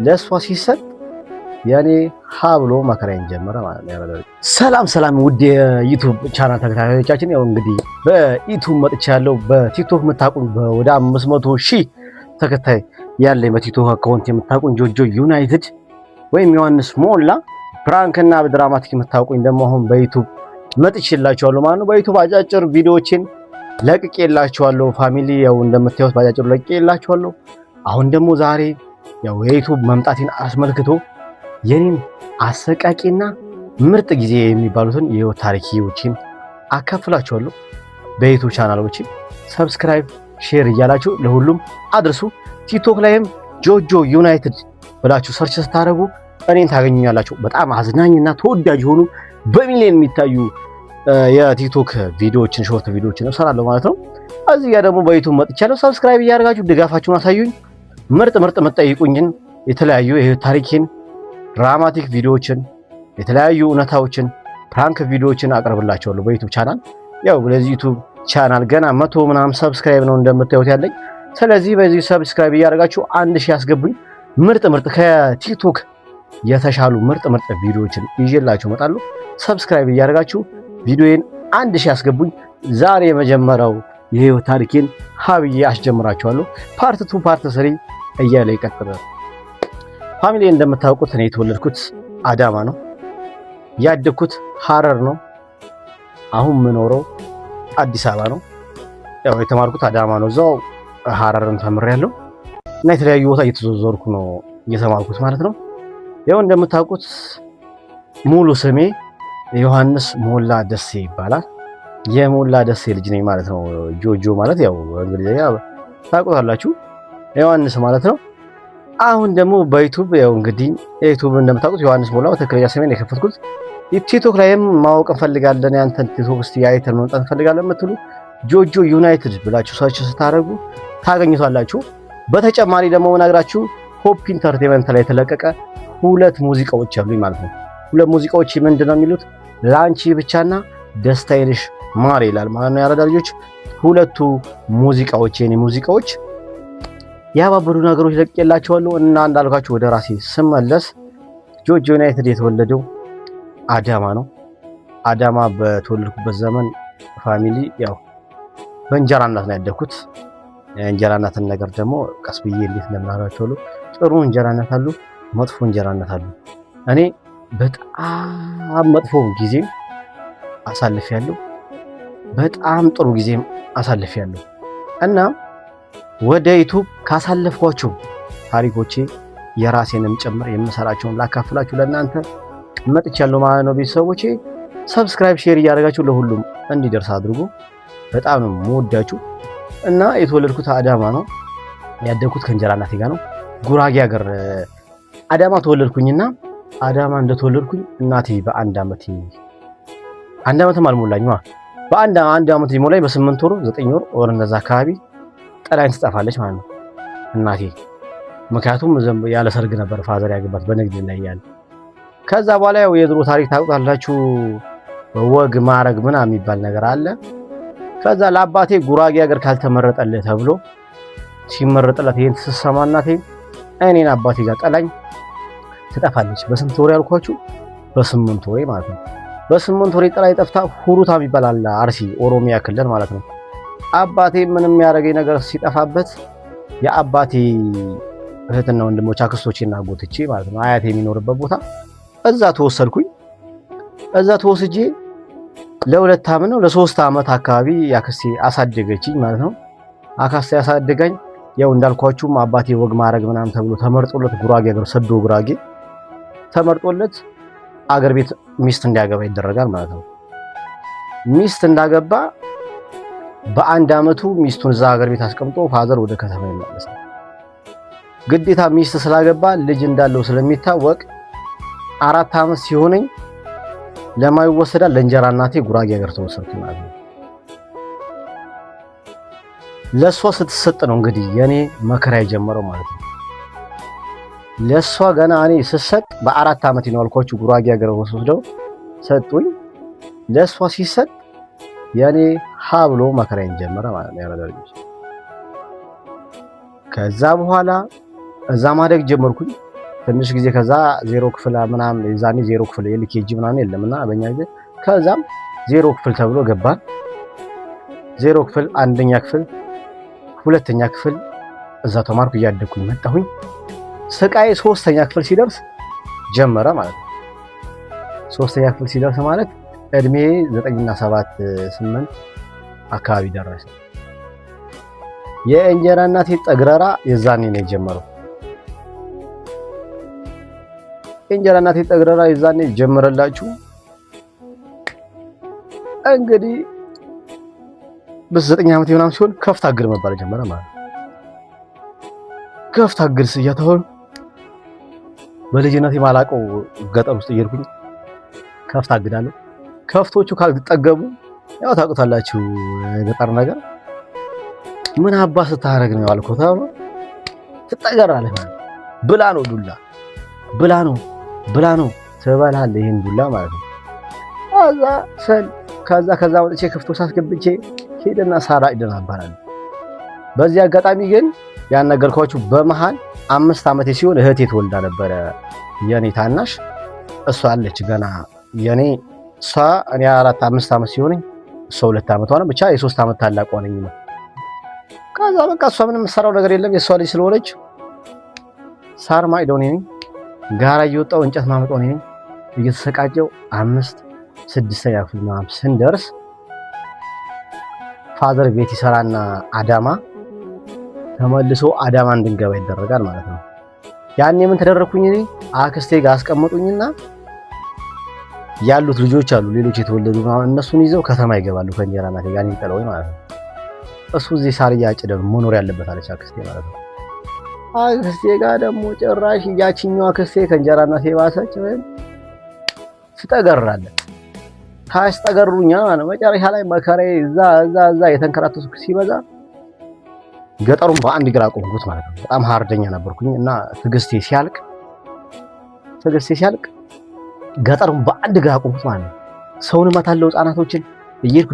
ለሷ ሲሰጥ ያኔ ሃብሎ መከራዬን ጀመረ ማለት ነው። ሰላም ውድ የዩቲዩብ ቻናል ተከታታዮቻችን፣ ያው እንግዲህ በዩቲዩብ መጥቻለሁ። በቲክቶክ የምታውቁኝ ወደ 500,000 ተከታይ ያለኝ በቲክቶክ አካውንት የምታውቁኝ ጆጆ ዩናይትድ ወይም ዮሐንስ ሞላ፣ ፕራንክና በድራማቲክ የምታውቁኝ ደግሞ አሁን በዩቲዩብ መጥቼላችኋለሁ ማለት ነው። በዩቲዩብ አጫጭር ቪዲዮዎችን ለቅቄላችኋለሁ። ፋሚሊ ያው እንደምታዩት ባጫጭሩ ለቅቄላችኋለሁ። አሁን ደግሞ ዛሬ ያው የዩቲዩብ መምጣቴን አስመልክቶ የኔን አሰቃቂና ምርጥ ጊዜ የሚባሉትን የህይወት ታሪኮችን አካፍላችኋለሁ። በዩቲዩብ ቻናሎች ሰብስክራይብ፣ ሼር እያላችሁ ለሁሉም አድርሱ። ቲክቶክ ላይም ጆጆ ዩናይትድ ብላችሁ ሰርች ስታደርጉ እኔን ታገኙኛላችሁ። በጣም አዝናኝና ተወዳጅ የሆኑ በሚሊዮን የሚታዩ የቲክቶክ ቪዲዮዎችን ሾርት ቪዲዮዎችን እሰራለሁ ማለት ነው። እዚህ ጋር ደግሞ በዩቲዩብ መጥቻለሁ። ሰብስክራይብ እያደረጋችሁ ድጋፋችሁን አሳዩኝ። ምርጥ የምትጠይቁኝን የተለያዩ የህይወት ታሪኬን፣ ድራማቲክ ቪዲዮዎችን፣ የተለያዩ እውነታዎችን፣ ፕራንክ ቪዲዮዎችን አቀርብላችኋለሁ በዩቲዩብ ቻናል። ያው ለዚህ ዩቲዩብ ቻናል ገና 100 ምናምን ሰብስክራይብ ነው እንደምታዩት ያለኝ። ስለዚህ በዚህ ሰብስክራይብ እያደረጋችሁ 1000 ያስገቡኝ። ምርጥ ከቲክቶክ የተሻሉ ምርጥ ቪዲዮዎችን ይዤላችሁ እመጣለሁ። ሰብስክራይብ እያደረጋችሁ ቪዲዮዬን 1000 ያስገቡኝ። ዛሬ የመጀመሪያው የህይወት ታሪኬን ሀብዬ አስጀምራችኋለሁ። ፓርት 2 ፓርት 3 እያለ ይቀጥላል። ፋሚሊ እንደምታውቁት እኔ የተወለድኩት አዳማ ነው፣ ያደግኩት ሐረር ነው። አሁን የምኖረው አዲስ አበባ ነው። ያው የተማርኩት አዳማ ነው፣ እዛው ሐረርን ተምሬያለሁ እና የተለያዩ ቦታ እየተዘዋወርኩ ነው እየተማርኩት ማለት ነው። ያው እንደምታውቁት ሙሉ ስሜ ዮሐንስ ሞላ ደሴ ይባላል። የሞላ ደሴ ልጅ ነኝ ማለት ነው። ጆጆ ማለት ያው እንግሊዘኛ ታውቁታላችሁ፣ ዮሐንስ ማለት ነው። አሁን ደግሞ በዩቲዩብ ያው እንግዲህ ዩቲዩብ እንደምታውቁት ዮሐንስ ሞላ በትክክለኛ ስሜን የከፈትኩት። ቲክቶክ ላይም ማወቅ እንፈልጋለን፣ ያንተን ቲክቶክ እስቲ አይተን መምጣት እንፈልጋለን የምትሉ ጆጆ ዩናይትድ ብላችሁ ሰርች ስታደርጉ ታገኙታላችሁ። በተጨማሪ ደግሞ ምናግራችሁ ሆፕ ኢንተርቴይንመንት ላይ የተለቀቀ 2 ሙዚቃዎች አሉኝ ማለት ነው። 2 ሙዚቃዎች ምንድነው የሚሉት? ላንቺ ብቻና ደስታዬንሽ ማር ይላል ማለት ነው። ያረዳ ልጆች 2ቱ ሙዚቃዎች የኔ ሙዚቃዎች ያባበዱ ነገሮች ለቅቄላችኋለሁ። እና እንዳልኳችሁ ወደ ራሴ ስመለስ ጆጆ ዩናይትድ የተወለደው አዳማ ነው። አዳማ በተወለድኩበት ዘመን ፋሚሊ ያው በእንጀራ እናት ነው ያደግኩት። የእንጀራ እናትን ነገር ደግሞ ቀስ ብዬ እንዴት እንደምናገራችሁ ጥሩ እንጀራ እናት አሉ፣ መጥፎ እንጀራ እናት አሉ። እኔ በጣም መጥፎ ጊዜም አሳልፌያለሁ፣ በጣም ጥሩ ጊዜም አሳልፌያለሁ። እና ወደ ዩቲዩብ ካሳለፍኳቸው ታሪኮቼ የራሴንም ጭምር የምሰራቸውን ላካፍላችሁ ለእናንተ መጥቻለሁ ማለት ነው። ቤተሰቦቼ ሰብስክራይብ፣ ሼር እያደረጋችሁ ለሁሉም እንዲደርስ አድርጉ። በጣም ነው የምወዳችሁ። እና የተወለድኩት አዳማ ነው፣ ያደግኩት ከእንጀራ እናቴ ጋር ነው። ጉራጌ ሀገር አዳማ ተወለድኩኝና አዳማ እንደተወለድኩኝ እናቴ በአንድ ዓመትም አልሞላኝም። በአንድ ዓመት ሊሞላኝ በ8 ወር 9 ወር እንደዛ አካባቢ ጥላኝ ትጠፋለች ማለት ነው እናቴ። ምክንያቱም ያለ ሰርግ ነበር ፋዘር ያገባት በንግድ ላይ ያለ። ከዛ በኋላ ያው የድሮ ታሪክ ታውቃላችሁ፣ ወግ ማረግ ምናምን የሚባል ነገር አለ። ከዛ ለአባቴ ጉራጌ ሀገር ካልተመረጠልህ ተብሎ ሲመረጥለት ይሄን ተሰማ እናቴ እኔን አባቴ ጋር ጠላኝ ትጠፋለች። በስንት ወር ያልኳችሁ? በ8 ወር ማለት ነው። በ8 ወር ጥላኝ ጠፍታ ሁሩታ የሚባል አለ አርሲ ኦሮሚያ ክልል ማለት ነው። አባቴ ምንም ያደረገኝ ነገር ሲጠፋበት የአባቴ እህትና ወንድሞች አክስቶቼና አጎቶቼ ማለት ነው አያቴ የሚኖርበት ቦታ እዛ ተወሰድኩኝ። እዛ ተወስጄ ለ2 ዓመት ነው ለ3 ዓመት አካባቢ ያክስቴ አሳደገችኝ ማለት ነው። አካስቴ ያሳደገኝ ያው እንዳልኳችሁም አባቴ ወግ ማረግ ምናምን ተብሎ ተመርጦለት ጉራጌ ሀገር ሰዶ ጉራጌ ተመርጦለት አገር ቤት ሚስት እንዲያገባ ይደረጋል ማለት ነው። ሚስት እንዳገባ በ1 ዓመቱ ሚስቱን እዛ ሀገር ቤት አስቀምጦ ፋዘር ወደ ከተማ ይመለሳል። ግዴታ ሚስት ስላገባ ልጅ እንዳለው ስለሚታወቅ 4 ዓመት ሲሆነኝ ለማይወሰዳል ለእንጀራ እናቴ ጉራጌ ሀገር ተወሰድኩ ማለት ነው። ለሷ ስትሰጥ ነው እንግዲህ የኔ መከራ የጀመረው ማለት ነው። ለሷ ገና እኔ ስሰጥ በ4 ዓመት ነው አልኳችሁ ጉራጌ ሀገር ወስደው ሰጡኝ። ለሷ ሲሰጥ የኔ ሃብሎ መከራዬን ጀመረ ማለት ነው ያረዳልኝ። ከዛ በኋላ እዛ ማደግ ጀመርኩኝ። ትንሽ ጊዜ ከዛ ዜሮ ክፍል ምናምን የዛኔ ዜሮ ክፍል የልኬጂ ምናምን የለምና በእኛ ጊዜ ከዛም ዜሮ ክፍል ተብሎ ገባን። ዜሮ ክፍል አንደኛ ክፍል ሁለተኛ ክፍል እዛ ተማርኩ። እያደኩኝ መጣሁኝ። ስቃይ ሶስተኛ ክፍል ሲደርስ ጀመረ ማለት ነው። ሶስተኛ ክፍል ሲደርስ ማለት እድሜ 9 እና 7 8 አካባቢ ደረሰ። የእንጀራ እናቴ ጠግረራ የዛኔ ነው የጀመረው። የእንጀራ እናቴ ጠግረራ የዛኔ ጀመረላችሁ። እንግዲህ በ9 ዓመት ምናምን ሲሆን ከፍታ እግር መባል ጀመረ ማለት ነው። ከፍታ እግር እያተሆን በልጅነቴ ማላቀው ገጠር ውስጥ እየሄድኩኝ ከፍታ አግዳለሁ። ከፍቶቹ ካልጠገቡ ያው ታውቁታላችሁ የገጠር ነገር ምን አባ ስታረግ ነው ያልኩት። ትጠገራለህ ብላ ነው ዱላ ብላ ነው ትበላለህ ይሄን ዱላ ማለት ነው። ከዛ ወጥቼ ከፍቶች አስገብቼ ሄደና ሳራ አይደና አባራለሁ። በዚህ አጋጣሚ ግን ያን ነገርኳችሁ። በመሃል 5 ዓመቴ ሲሆን እህቴ ተወልዳ ነበረ የኔ ታናሽ። እሷ አለች ገና የኔ እኔ 5 ዓመት ሲሆነኝ እሷ 2 ዓመቷ ነው። ብቻ የ3 ዓመት ታላቅ ሆነኝ ነው። ከዛ በቃ እሷ ምንም የምትሰራው ነገር የለም የሷ ልጅ ስለሆነች ሳር ማይዶኔ ነኝ፣ ጋራ እየወጣው እንጨት ማመጣው ነኝ። እየተሰቃጨው 5 6ኛ ክፍል ምናምን ስንደርስ ፋዘር ቤት ይሰራና አዳማ ተመልሶ አዳማ እንድንገባ ይደረጋል ማለት ነው። ያኔ ምን ተደረኩኝ እኔ አክስቴ ጋር አስቀምጡኝና ያሉት ልጆች አሉ ሌሎች የተወለዱ እነሱን ይዘው ከተማ ይገባሉ ከእንጀራ እናቴ ጋር ይጠለው ማለት ነው። እሱ እዚህ ሳር እያጨደ መኖር ያለበት አለች አክስቴ ማለት ነው። አክስቴ ጋር ደግሞ ጭራሽ ያቺኛው አክስቴ ከእንጀራ እናቴ ባሰች ትጠገራለች። ታስጠገሩኛ ማለት ነው። መጨረሻ ላይ መከራዬ እዛ የተንከራተትኩ ሲበዛ ገጠሩን በአንድ ግራ ቆምኩት ማለት ነው። በጣም ሃርደኛ ነበርኩኝ እና ትግስቴ ሲያልቅ ገጠሩን በአንድ ግራ ቆምኩት ማለት ነው። ሰውን እመታለሁ፣ ህፃናቶችን እየሄድኩ